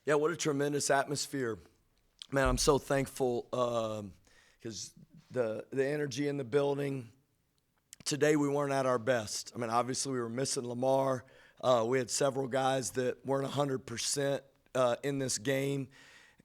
Yeah, what a tremendous atmosphere. Man, I'm so thankful because the energy in the building. Today we weren't at our best. I mean, obviously we were missing Lamar. We had several guys that weren't 100% in this game.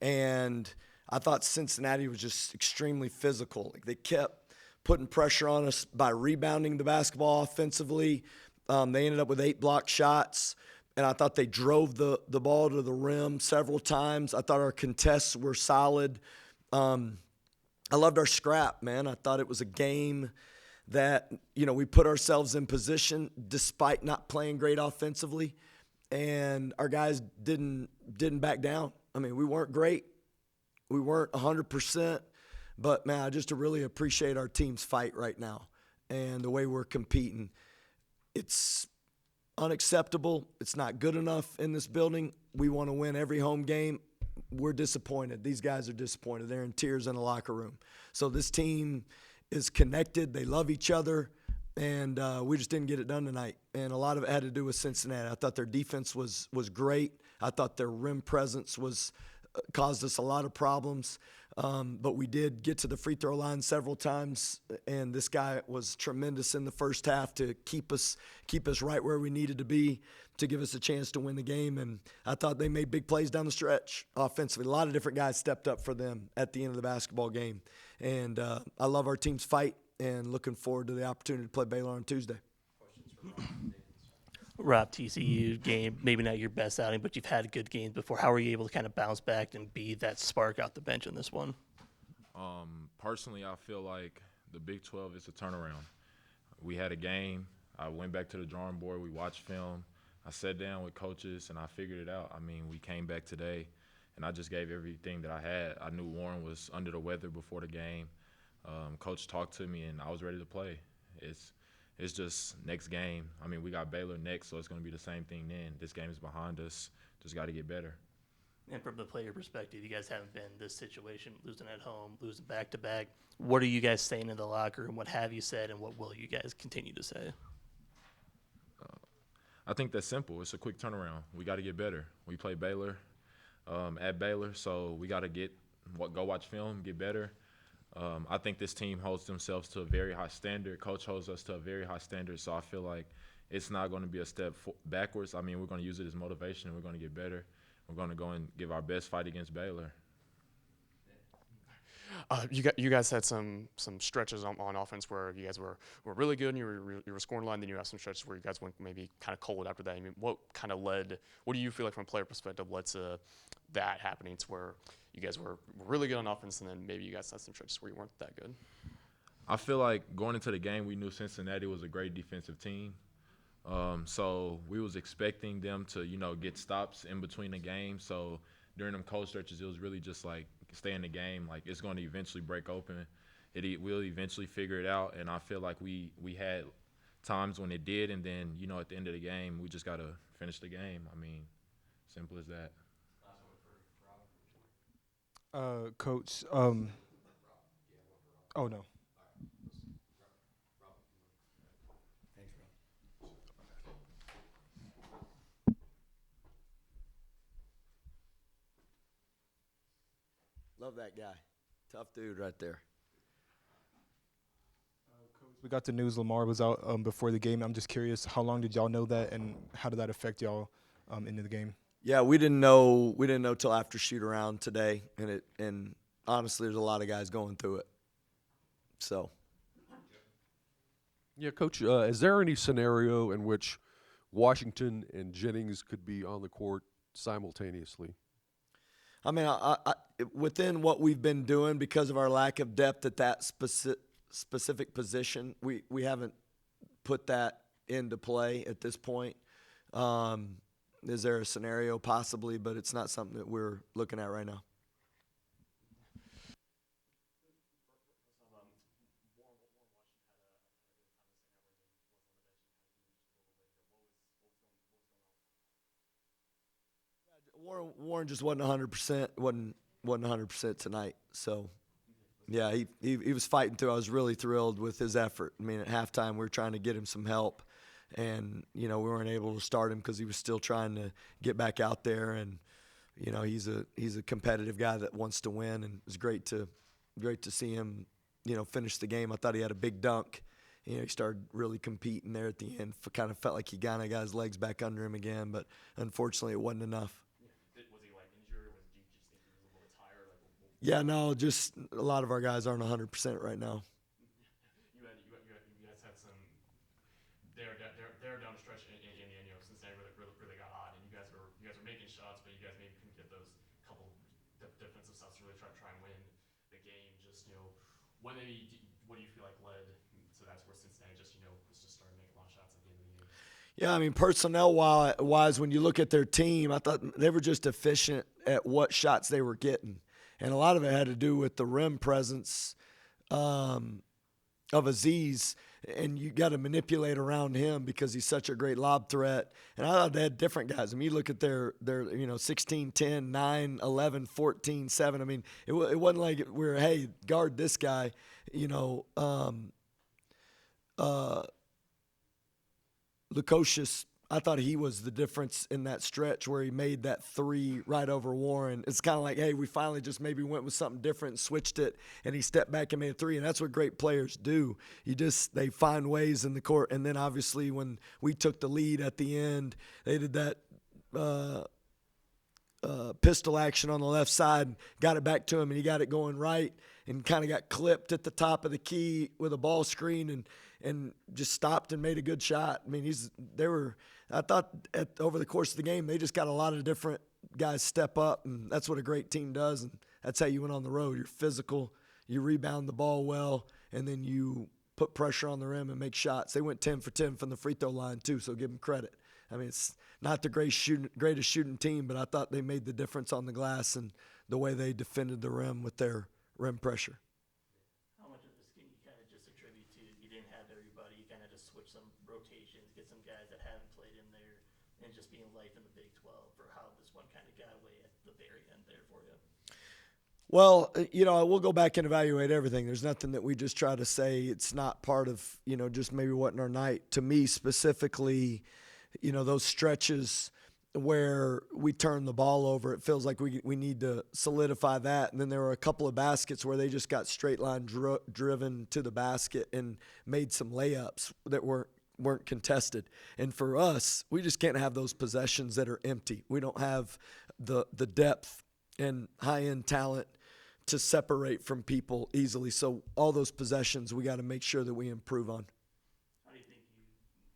And I thought Cincinnati was just extremely physical. Like, they kept putting pressure on us by rebounding the basketball offensively. They ended up with 8 blocked shots. And I thought they drove the ball to the rim several times. I thought our contests were solid. I loved our scrap, man. I thought it was a game that, we put ourselves in position despite not playing great offensively. And our guys didn't back down. I mean, we weren't great. We weren't 100%. But, man, I just really appreciate our team's fight right now and the way we're competing. It's unacceptable. It's not good enough in this building. We want to win every home game. We're disappointed. These guys are disappointed. They're in tears in the locker room. So this team is connected. They love each other, and we just didn't get it done tonight. And a lot of it had to do with Cincinnati. I thought their defense was great. I thought their rim presence caused us a lot of problems. But we did get to the free throw line several times, and this guy was tremendous in the first half to keep us right where we needed to be to give us a chance to win the game. And I thought they made big plays down the stretch offensively. A lot of different guys stepped up for them at the end of the basketball game. And I love our team's fight and looking forward to the opportunity to play Baylor on Tuesday. Rob, TCU game, maybe not your best outing, but you've had good games before. How were you able to kind of bounce back and be that spark out the bench in this one? Personally, I feel like the Big 12 is a turnaround. We had a game. I went back to the drawing board. We watched film. I sat down with coaches, and I figured it out. I mean, we came back today, and I just gave everything that I had. I knew Warren was under the weather before the game. Coach talked to me, and I was ready to play. It's just next game. I mean, we got Baylor next, so it's going to be the same thing then. This game is behind us. Just got to get better. And from the player perspective, you guys haven't been in this situation, losing at home, losing back-to-back. What are you guys saying in the locker room? What have you said, and what will you guys continue to say? I think that's simple. It's a quick turnaround. We got to get better. We play Baylor at Baylor, so we got to go watch film, get better. I think this team holds themselves to a very high standard. Coach holds us to a very high standard, so I feel like it's not going to be a step backwards. I mean, we're going to use it as motivation. We're going to get better. We're going to go and give our best fight against Baylor. You guys had some stretches on offense where you guys were really good and you were scoring line. Then you have some stretches where you guys went maybe kind of cold after that. I mean, what do you feel like from a player perspective led to that happening to where you guys were really good on offense and then maybe you guys had some stretches where you weren't that good? I feel like going into the game, we knew Cincinnati was a great defensive team. So we was expecting them to, get stops in between the game. So during them cold stretches, it was really just like stay in the game. Like, it's going to eventually break open. We'll eventually figure it out. And I feel like we had times when it did, and then, at the end of the game, we just got to finish the game. I mean, simple as that. Coach, oh, no. Love that guy. Tough dude right there. Coach, we got the news Lamar was out before the game. I'm just curious, how long did y'all know that, and how did that affect y'all into the game? Yeah, we didn't know till after shoot around today, and honestly, there's a lot of guys going through it. So. Yeah, Coach, is there any scenario in which Washington and Jennings could be on the court simultaneously? I mean, I within what we've been doing, because of our lack of depth at that specific position, we haven't put that into play at this point. Is there a scenario? Possibly, but it's not something that we're looking at right now. Warren just wasn't 100%. wasn't 100% tonight. So, yeah, he was fighting through. I was really thrilled with his effort. I mean, at halftime we were trying to get him some help, and we weren't able to start him because he was still trying to get back out there. And you know, he's a competitive guy that wants to win, and it was great to see him, you know, finish the game. I thought he had a big dunk. You know, he started really competing there at the end. Kind of felt like he kind of got his legs back under him again, but unfortunately it wasn't enough. Was he like injured, or did you just think he was a little bit tired? Yeah, no, just a lot of our guys aren't 100% right now. You guys had some there down the stretch in you know, Cincinnati really got hot, and you guys were making shots, but you guys maybe couldn't get those couple defensive stops to really try and win the game. Just, you know, what do you feel like led to that's where Cincinnati just, you know, was just starting to make a lot of shots at the end of the game? Yeah, I mean, personnel wise, when you look at their team, I thought they were just efficient at what shots they were getting. And a lot of it had to do with the rim presence of Aziz. And you got to manipulate around him because he's such a great lob threat. And I thought they had different guys. I mean, you look at their you know, 16, 10, 9, 11, 14, 7. I mean, it wasn't like we were, hey, guard this guy, you know. Lukosius, I thought he was the difference in that stretch where he made that three right over Warren. It's kind of like, hey, we finally just maybe went with something different and switched it, and he stepped back and made a three, and that's what great players do. They find ways in the court, and then obviously when we took the lead at the end, they did that pistol action on the left side, got it back to him, and he got it going right and kind of got clipped at the top of the key with a ball screen and just stopped and made a good shot. I mean, I thought over the course of the game, they just got a lot of different guys step up, and that's what a great team does, and that's how you win on the road. You're physical, you rebound the ball well, and then you put pressure on the rim and make shots. They went 10 for 10 from the free throw line too, so give them credit. I mean, it's not the greatest shooting team, but I thought they made the difference on the glass and the way they defended the rim with their rim pressure. How much of this can you kind of just attribute to you didn't have everybody, you kind of just switch some rotations, get some guys that haven't played in there, and just being life in the Big 12, for how this one kind of got away at the very end there for you? Well, you know, we'll go back and evaluate everything. There's nothing that we just try to say it's not part of, you know, just maybe wasn't our night. To me specifically, you know, those stretches where we turn the ball over, it feels like we need to solidify that. And then there were a couple of baskets where they just got straight line driven to the basket and made some layups that weren't contested. And for us, we just can't have those possessions that are empty. We don't have the depth and high-end talent to separate from people easily. So all those possessions we got to make sure that we improve on. How do you think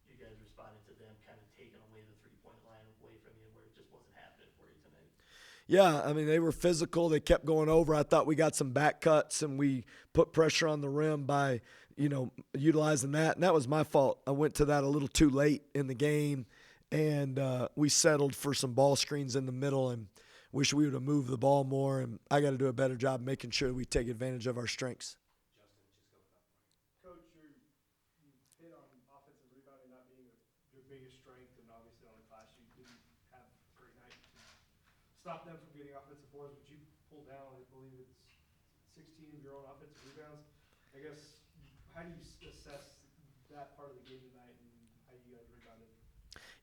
you guys responded to them kind of taking away the three-point line away from you where it just wasn't happening for you tonight? Yeah, I mean, they were physical. They kept going over. I thought we got some back cuts, and we put pressure on the rim by, you know, utilizing that. And that was my fault. I went to that a little too late in the game, and we settled for some ball screens in the middle and wish we would have moved the ball more. And I got to do a better job making sure we take advantage of our strengths. Coach, you hit on offensive rebounding not being your biggest strength, and obviously on the glass you didn't have a great night to stop them from getting offensive boards, but you pulled down, I believe it's 16 of your own offensive rebounds. I guess, how do you assess that part of the game tonight and how you guys rebounded?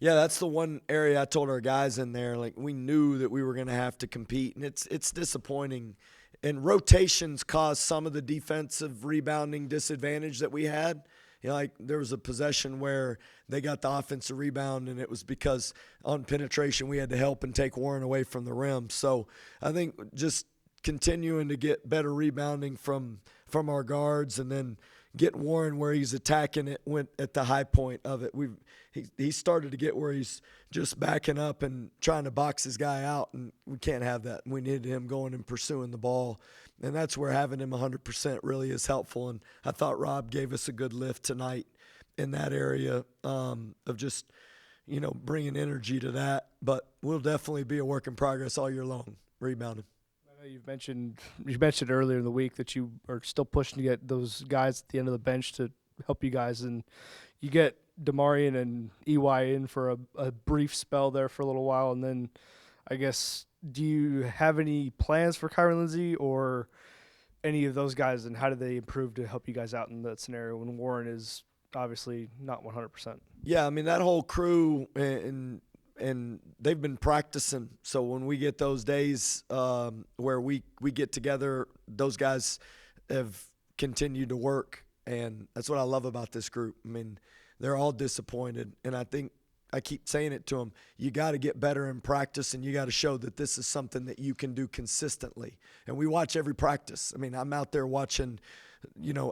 Yeah, that's the one area I told our guys in there, like, we knew that we were going to have to compete, and it's disappointing. And rotations caused some of the defensive rebounding disadvantage that we had. You know, like, there was a possession where they got the offensive rebound, and it was because on penetration we had to help and take Warren away from the rim. So I think just continuing to get better rebounding from our guards, and then get Warren where he's attacking it went at the high point of it. He started to get where he's just backing up and trying to box his guy out, and we can't have that. We needed him going and pursuing the ball, and that's where having him 100% really is helpful. And I thought Rob gave us a good lift tonight in that area of just, you know, bringing energy to that. But we'll definitely be a work in progress all year long, rebounding. I know you mentioned earlier in the week that you are still pushing to get those guys at the end of the bench to help you guys, and you get Demarion and EY in for a brief spell there for a little while, and then I guess, do you have any plans for Kyron Lindsey or any of those guys, and how do they improve to help you guys out in that scenario when Warren is obviously not 100%? Yeah, I mean, that whole crew and and they've been practicing. So when we get those days where we get together, those guys have continued to work, and that's what I love about this group. I mean, they're all disappointed, and I think I keep saying it to them. You got to get better in practice, and you got to show that this is something that you can do consistently. And we watch every practice. I mean, I'm out there watching,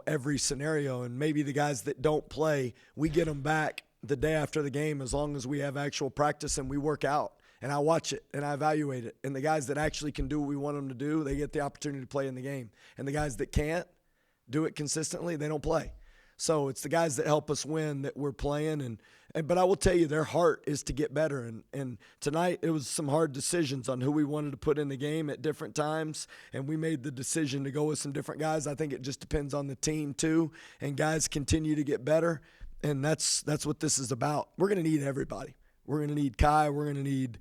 every scenario, and maybe the guys that don't play, we get them back the day after the game as long as we have actual practice and we work out. And I watch it and I evaluate it. And the guys that actually can do what we want them to do, they get the opportunity to play in the game. And the guys that can't do it consistently, they don't play. So it's the guys that help us win that we're playing. But I will tell you, their heart is to get better. And tonight it was some hard decisions on who we wanted to put in the game at different times. And we made the decision to go with some different guys. I think it just depends on the team too. And guys continue to get better. And that's what this is about. We're going to need everybody. We're going to need Kai. We're going to need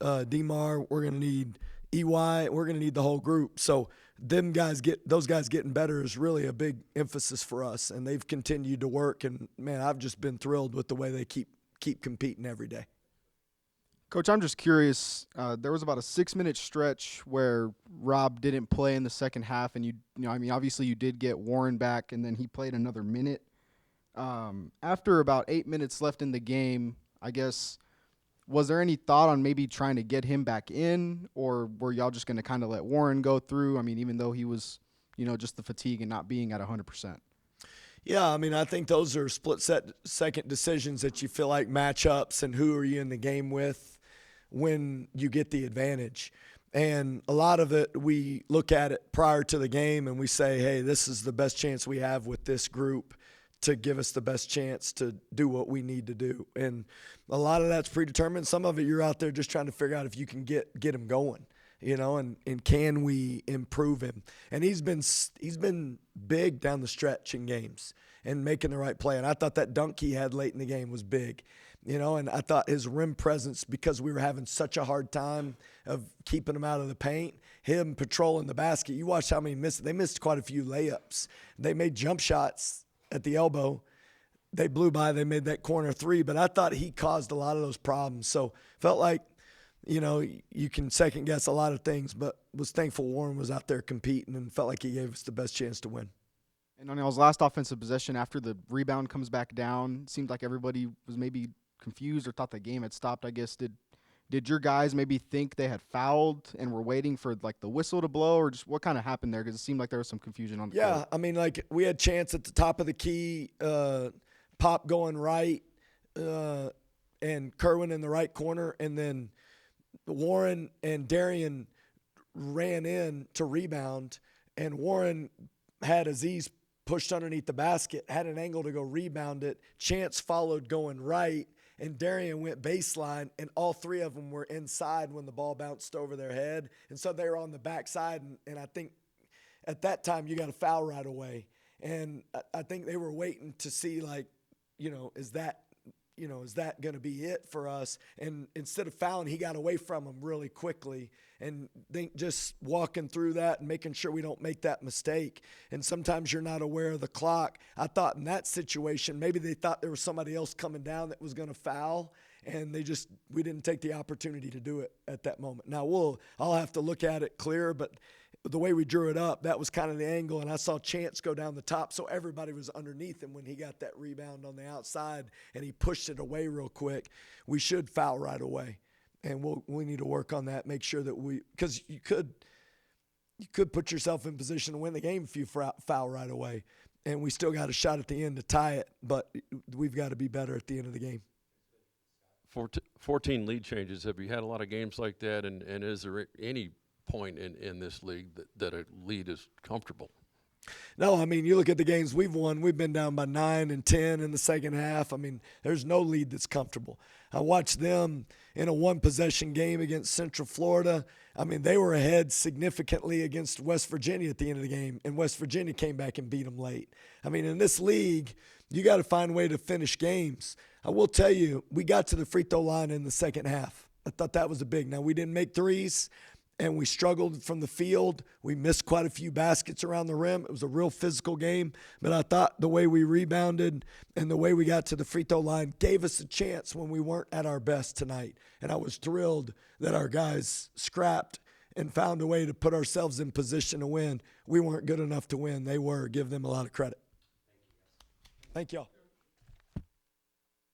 DeMar. We're going to need EY. We're going to need the whole group. So those guys getting better is really a big emphasis for us. And they've continued to work. And, man, I've just been thrilled with the way they keep competing every day. Coach, I'm just curious. There was about a 6-minute stretch where Rob didn't play in the second half. And, obviously you did get Warren back, and then he played another minute. After about 8 minutes left in the game, I guess, was there any thought on maybe trying to get him back in, or were y'all just going to kind of let Warren go through? I mean, even though he was, just the fatigue and not being at 100%. Yeah, I mean, I think those are split-second decisions that you feel like matchups and who are you in the game with when you get the advantage. And a lot of it, we look at it prior to the game and we say, hey, this is the best chance we have with this group to give us the best chance to do what we need to do. And a lot of that's predetermined. Some of it you're out there just trying to figure out if you can get him going, and can we improve him. And he's been big down the stretch in games and making the right play. And I thought that dunk he had late in the game was big, and I thought his rim presence, because we were having such a hard time of keeping him out of the paint, him patrolling the basket. You watch how many they missed quite a few layups. They made jump shots at the elbow. They blew by, they made that corner three, but I thought he caused a lot of those problems. So felt like, you can second guess a lot of things, but was thankful Warren was out there competing and felt like he gave us the best chance to win. And on his last offensive possession, after the rebound comes back down, it seemed like everybody was maybe confused or thought the game had stopped, I guess. Did your guys maybe think they had fouled and were waiting for like the whistle to blow, or just what kind of happened there? Because it seemed like there was some confusion on the court. Yeah, I mean, like we had chance at the top of the key, Pop going right, and Kerwin in the right corner, and then Warren and Darian ran in to rebound, and Warren had Aziz pushed underneath the basket, had an angle to go rebound it. Chance followed going right, and Darian went baseline, and all three of them were inside when the ball bounced over their head. And so they were on the backside, and I think at that time you got a foul right away. And I think they were waiting to see, like, is that going to be it for us? And instead of fouling, he got away from him really quickly. And just walking through that and making sure we don't make that mistake. And sometimes you're not aware of the clock. I thought in that situation, maybe they thought there was somebody else coming down that was going to foul, and we didn't take the opportunity to do it at that moment. Now I'll have to look at it clear, but the way we drew it up, that was kind of the angle, and I saw Chance go down the top, so everybody was underneath him when he got that rebound on the outside, and he pushed it away real quick. We should foul right away, and we need to work on that, make sure that because you could put yourself in position to win the game if you foul right away, and we still got a shot at the end to tie it, but we've got to be better at the end of the game. 14 lead changes. Have you had a lot of games like that, and is there any point in this league that a lead is comfortable? No, I mean, you look at the games we've won, we've been down by 9 and 10 in the second half. I mean, there's no lead that's comfortable. I watched them in a one-possession game against Central Florida. I mean, they were ahead significantly against West Virginia at the end of the game, and West Virginia came back and beat them late. I mean, in this league, you got to find a way to finish games. I will tell you, we got to the free throw line in the second half. I thought that was a big. Now, we didn't make threes, and we struggled from the field. We missed quite a few baskets around the rim. It was a real physical game, but I thought the way we rebounded and the way we got to the free throw line gave us a chance when we weren't at our best tonight. And I was thrilled that our guys scrapped and found a way to put ourselves in position to win. We weren't good enough to win. They were. Give them a lot of credit. Thank y'all.